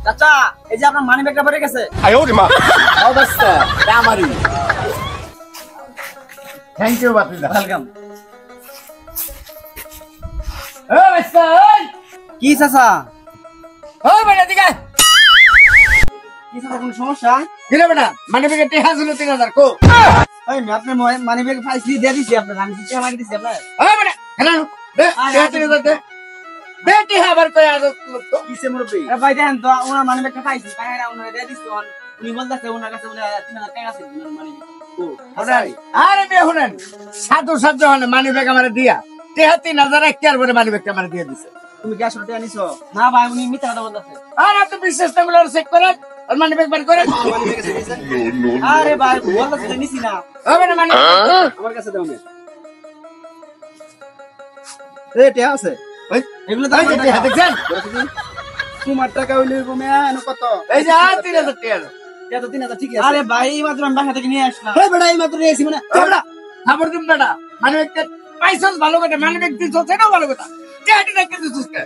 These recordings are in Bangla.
চাচা এই যে আপনার মানি ব্যাগটা পড়ে গেছে। অবস্থা আমারই। থ্যাংক ইউ বাতিদা। ওয়েলকাম। কি চাচা? বেটা দিকে কি চাচা কোনো সমস্যা? কিরে বেটা মানি ব্যাগে টেহা ছিল 3000 কো। ওই আপনার মানি ব্যাগ ফাইসলি দিয়ে দিছি আপনার, আমি চিঠি মারি দিছি আপনার। বেটা হ্যালো দে টেহা 3000 দে দে টেহা আবার কই আজ তো কিসে মুরব্বি? আরে ভাই দেখেন তো ওনার মানি ব্যাগটা পাইছি, পায়রা ওনারে দিয়ে দিছি। উনি বলতেছে ওনার কাছে বলে 3000 টাকা আছে ওনার মানি ব্যাগ। আরে বে শুনেন সাধু সাধু হন মানি ব্যাগ আমারে দিয়া টেহা 3000 একটার পরে মানি ব্যাগটা আমারে দিয়ে দিছে। তুমি কি আসলে টাকা নিছো? না ভাই উনি মিথ্যা কথা বলতেছে। আরে আপনি বিশ্বাস না করলে চেক করেন আর মানি ব্যাগ বার করেন। আরে ভাই বলতেছে নিছি না। বেটা মানি আমার কাছে দাও না। এ টাকা আছে ওই এগুলো তো এই টেহা দেখছেন? তোমার টাকা হইলে কমে এনে কত? এই যে 3000 টাকা এত 3000 ঠিক আছে। আরে ভাই এই মাত্র আমি বাসা থেকে নিয়ে আসলাম। এই বেটা এই মাত্র নিয়েছি মানে বেটা খবর দিন বেটা মানি ব্যাগ পাইছস ভালো কথা মানি ব্যাগ দিছস সেটাও ভালো কথা টেহাটি রেখে দিছস কে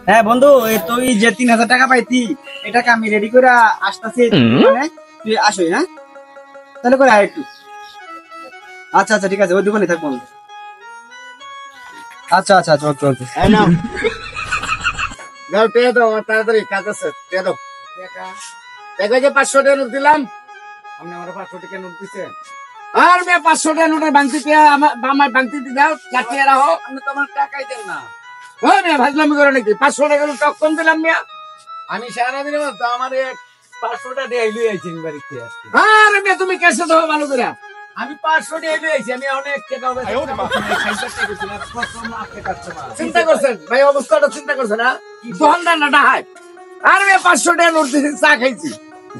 হ্যাঁ বন্ধু তুই যে 3000 টাকা পাইতি এটাকে আমি রেডি করে আসতেছি, মানে তুই আসো। হ্যাঁ তাহলে করে আয় একটু। আচ্ছা আচ্ছা ঠিক আছে ওই দোকানে থাকবো। আচ্ছা আচ্ছা আচ্ছা ওকে ওকে। এই নাও যাও টেহা দাও আমার তাড়াতাড়ি কাজ আছে টেহা দাও টাকা যে 500 টাকা নোট দিলাম আপনি আমার 500 টাকা নোট দিছেন আর মে 500 টাকা নোটের বাংতি পেয়া আমার বাংতি দি দাও লাঠিয়ে রাখো আপনি তো আমার টাকাই দেন না। ওই মে ভাজলামি করে নাকি 500 টাকা নোট কম দিলাম মিয়া আমি সারা দিনের মতো আমার 500 টাকা দিয়ে লই আইছেন বাড়িতে আজকে। আরে মে তুমি কেসে দাও ভালো করে আমি 500 টাকা লই আইছি, আমি অনেক টাকা হবে চিন্তা করছেন ভাই অবস্থাটা চিন্তা করছেন না দোকানদার না ডাহাই আর মে 500 টাকা নোট দিছি চা খাইছি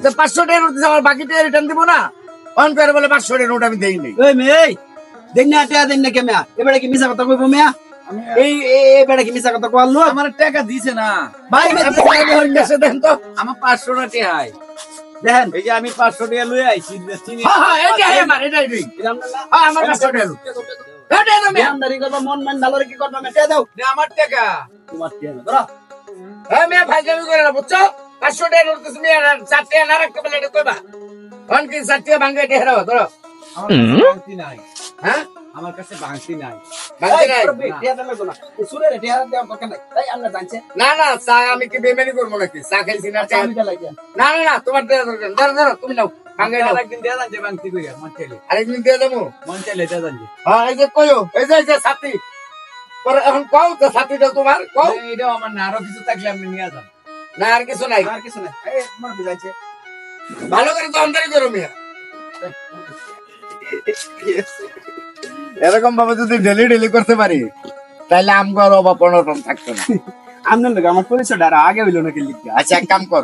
যে 500 টাকা নোট দিছি আমার বাকি টাকা রিটার্ন দিব না অন করে বলে 500 টাকা নোট আমি দেই নাই ওই মেয়ে দেন না টাকা দেন না কে মিয়া? এবারে কি মিছা কথা কইবো মিয়া? এই এবারে কি মিছা কথা কইলো? আমার টাকা দিছে না ভাই কেসে দেন তো আমার 500 টাকা দেখেন এই যে আমি 500 টাকা লই আইছি চিনি হ্যাঁ এই যে আমার এটাই দিই হ্যাঁ আমার 500 টাকা এটা না মে আমদারি করবো মন মান ভালো রেখে করবো আমি টাকা দাও। আমার টাকা তোমার টাকা না ধরো। হ্যাঁ মে ভাজলামি করে না বুঝছো 500 টাকা নোট দিছি মে আর 4 টাকা না রাখতে বলে এটা কইবা অন কি 4 টাকা ভাঙে এটা হেরাও ধরো আমার কাছে বাংতি নাই, হ্যাঁ আমার কাছে বাংতি নাই। ভাঙতে নাই টাকা দেন লাগবে না। সুরে রে টাকা দেওয়ার দরকার নাই। তাই আমরা জানছে না না চা আমি কি বেমানি করবো নাকি চা খাইছি না চা চাবিটা লাগিয়ে। না না না তোমার দেওয়া দরকার ধরো ধরো তুমি নাও ভাঙে নাও একদিন দেয়া জানছে বাংতি কইয়া মন চাইলে আরেকদিন দিয়ে দেবো মন চাইলে দেয়া জানছে। হ্যাঁ এই যে কইও এই যে সাথী পরে এখন কও তো সাথীটা তোমার কও এটাও আমার না, আরো কিছু থাকলে আপনি নিয়ে যান। না আর কিছু নাই আর কিছু নাই। এই তোমার বিজাইছে। ভালো করে দমদারি করো মিয়া এরকম ভাবে যদি ডেলি ডেলি করতে পারি তাহলে আমগর অভাব অনটন থাকতো না আমদান লাগে আমার পরিচয়টা আর আগে হইলো নাকি লিখতে। আচ্ছা এক কাম কর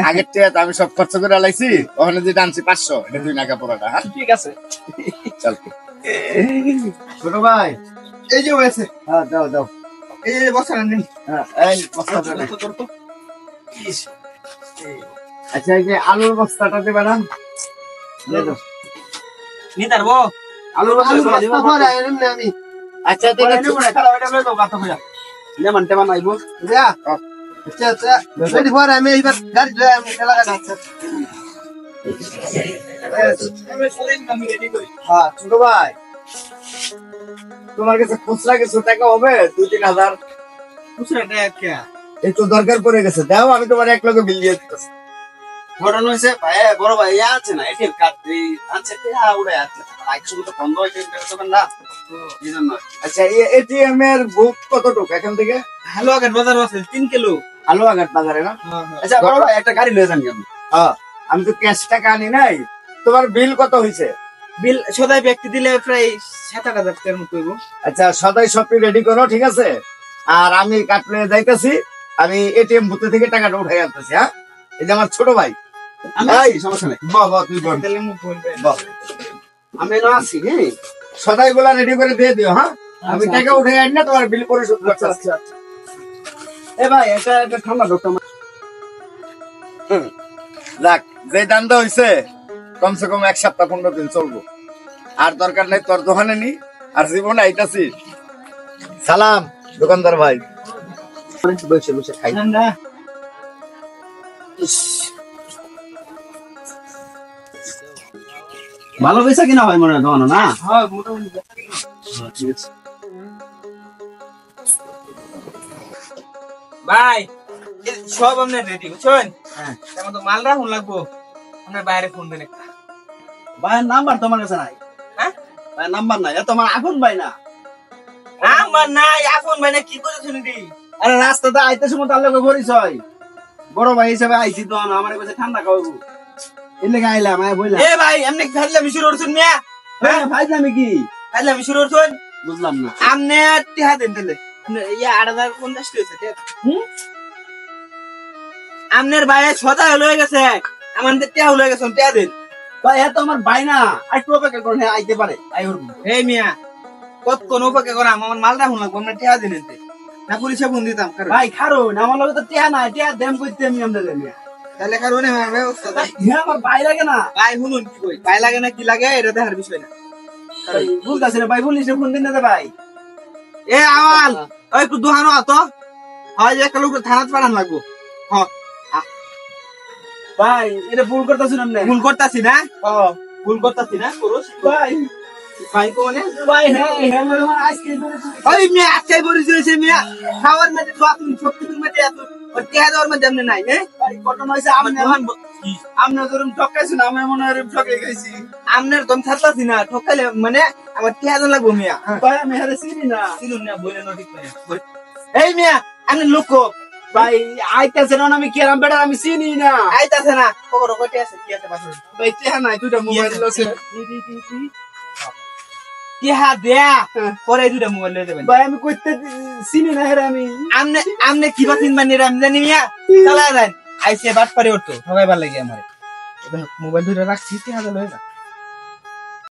আগের টাকা আমি সব খরচ করে লাইছি ওখানে যে টানছি 500 এটা তুই নাকা পড়াটা হ্যাঁ ঠিক আছে চল ছোট ভাই এই যে হয়েছে। হ্যাঁ দাও দাও এই যে বসা নেন। হ্যাঁ এই বস্তাটা নে। আচ্ছা এই যে আলুর বস্তাটা দিবা না নি তারবো আলু বসা দিব পরে এমনি আমি। আচ্ছা ঠিক আছে খালা ওটা লই দাও কথা কইয়া। নে মানতে বানাইবো যা। আচ্ছা আচ্ছা রেডি পরে আমি এইবার গাড়ি লই আমি লাগা যাচ্ছে। হ্যাঁ ছোট ভাই তোমার কাছে খুচরা কিছু টাকা হবে 2-3 হাজার খুচরা টাকা কে? একটু দরকার পড়ে গেছে দাও আমি তোমার এক লগে বিল দিয়ে দিতেছি ঘটনা হইছে ভাই বড় ভাই আছে না এটিএম কার্ড আছে টাকা উড়ে আছে আইছো তো বন্ধ হইছে দোকান না তো এইজন্য। আচ্ছা এটিএম এর বুক কতটুকু এখান থেকে হ্যালো আগের বাজার আছে 3 কিলো। আলুয়াঘাট বাজারে না আচ্ছা বড় ভাই একটা গাড়ি লয়ে যান কেন? হ্যাঁ আমি তো ক্যাশ টাকা আনি নাই তোমার বিল কত হইছে বিল সদাই ব্যক্তি দিলে প্রায় 7,000 টাকার মতো হইব। আচ্ছা সদাই সবই রেডি করো ঠিক আছে আর আমি কাটলে যাইতেছি আমি এটিএম বুথ থেকে টাকাটা উঠাই আনতেছি হ্যাঁ এই যে আমার ছোট ভাই আমি এই, আছি, সমস্যা নাই। বাবা তুই বল তাহলে মুখ বলবে বল। আমি না আছি। হ্যাঁ সদাই গুলা রেডি করে দিয়ে দিও হ্যাঁ আমি আচ্ছা, টাকা উঠে আনি না তোমার বিল পরিশোধ করতে আচ্ছা আচ্ছা আচ্ছা। এ ভাই এটা ঠান্ডা ডক্টর যাক যে দামটা হইছে কমসে কম 1 সপ্তাহ 15 দিন চলবো। আর দরকার নাই তোর দোকানে নি, আর জীবন আইতাছি। সালাম দোকানদার ভাই। বসে বসে খাই। না ভালো পয়সা কিনা হয় মনে হয় দোকানে না? হ্যাঁ মোটামুটি ঠিক আছে। ভাই এই সব আপনার রেডি বুঝছেন? হ্যাঁ। তেমন তো মাল রাখুন লাগবো, আপনার বাইরে ফোন দেন একটা। ভাইয়ের নাম্বার তোমার কাছে নাই? হ্যাঁ? ভাইয়ের নাম্বার নাই, এ তোমার আপন ভাই না? আমার নাই এখন ভাই না, কি করেছেন এটি? আরে রাস্তাতে আইতে সময় তার লোক পরিচয়, বড় ভাই হিসেবে আইছি তো, আমার কাছে ঠান্ডা খাওয়াবো এর লেগে আইলাম, আয় বইলাম। এ ভাই এমনি ফাইলামি শুরু করছেন মিয়া, হ্যাঁ ভাই আমি কি ফাইলামি শুরু করছেন? বুঝলাম না। আপনি টিহা দেন তাহলে, ইয়া 8,050 হয়েছে টিহা। আপনার বাইরে ছটা হয়ে গেছে, আমাদের টিহা হয়ে গেছে, টিহা দেন। ভাই এ তো আমার ভাই না, একটু অপেক্ষা করেন, হ্যাঁ আইতে পারে, আই উঠবো। এই মিয়া কতক্ষণ উপেক্ষা করা, আমার মাল রাখুন লাগবো, আমরা টিহা দিন এতে। না পুলিশে ফোন দিতাম কারণ। ভাই খারুন, আমার লগে তো টিয়া নাই, টিয়া দেম করতে আমি আমরা দেন। তাহলে কারণে আমার ব্যবস্থা নাই। হ্যাঁ আমার ভাই লাগে না। ভাই শুনুন কি কই, ভাই লাগে না কি লাগে এটা দেখার বিষয় না। ভাই বুঝতেছি না, ভাই পুলিশে ফোন দিন না দে ভাই। এ আওয়াল ওই একটু দোহানো আতো, হয় যে একটা লোক থানাত পাঠান লাগবো। হ্যাঁ ভাই এটা ভুল করতেছি না আপনি। ভুল করতাছি না, ভুল করতাছি না, করুস ভাই ভাই কোনে ভাই হ্যাঁ হ্যাঁ আমার আজকে ওই মিয়া আজকে বলি হয়েছে মিয়া, খাওয়ার মধ্যে তো আপনি শক্তির মধ্যে এত ওর টিহা দেওয়ার মধ্যে আপনি নাই। ভাই ঘটনা হয়েছে আমার দোকান আপনার ধরুন ঠকাইছি না, আমি মনে হয় ঠকে গেছি। আপনার দম ছাড়তাছি না, ঠকাইলে মানে আমার টিহা দেওয়া লাগবো মিয়া। ভাই আমি হারে চিনি না। চিনুন না বলে না ঠিক না। এই মিয়া আপনি লোক ভাই আইতাছে না, আমি কেরাম বেটা আমি চিনি না। আইতাছে না, খবর কইতে আছে কি আছে পাশে ভাই টিয়া নাই, দুইটা মোবাইল আছে। টিহা দেয়া পরে দুইটা মোবাইল লয়ে যাবেন। ভাই আমি কইতে চিনি না হেরে আমি। আমনে আমনে কি বাতিন বানি রাম জানি মিয়া চালা দেন আইসে বাট পারে উঠতো সবাই ভালো লাগে আমারে মোবাইল দুইটা রাখছি টিহা লয়ে যা।